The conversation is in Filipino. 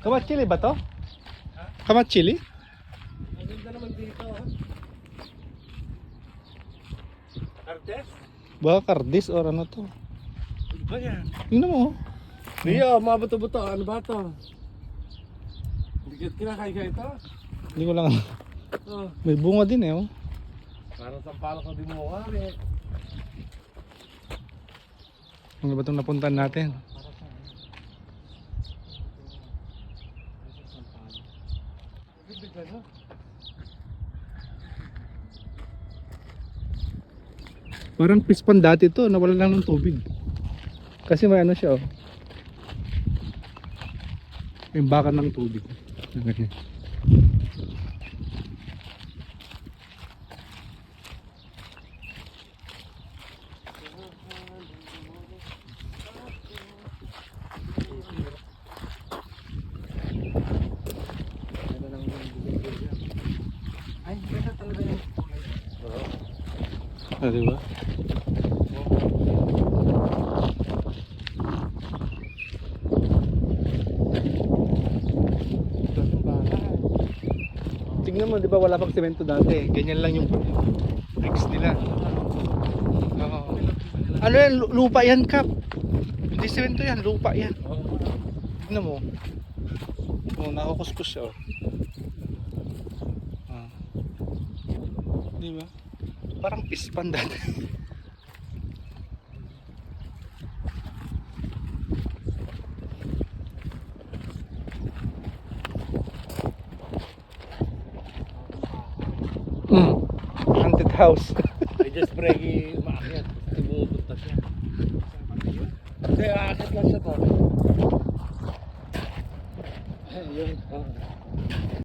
Kamachili ba to? Kamachili? Ang ganda naman dito. Artes? Baka kardis or ano to? Ano ba yan? Tingnan mo. Rio, mga buto-buto. Ano ba ito? Hindi kinakain ka ito? Hindi ko lang. Oh, May bunga din eh. Oh. parang sampalok ko din mo eh. Ano ba itong napuntahan natin? Parang pispan dati to, nawala lang ng tubig. Kasi may ano siya oh. May bakan ng tubig. Ganyan. Ay, ganda talaga yung Ah, diba? Tingnan mo, di ba wala pang semento dati? Ganyan lang yung bricks nila. Oo. Ano yan? Lupa yan, Kap. Hindi semento yan, lupa yan. Tingnan mo. Oh, nakakuskus siya. Oh. Ah. Di ba? Parang pispan dati. Haunted house. I just pray maakyat. Kasi bumupunta siya. Hindi, aakyat lang siya to. Yun.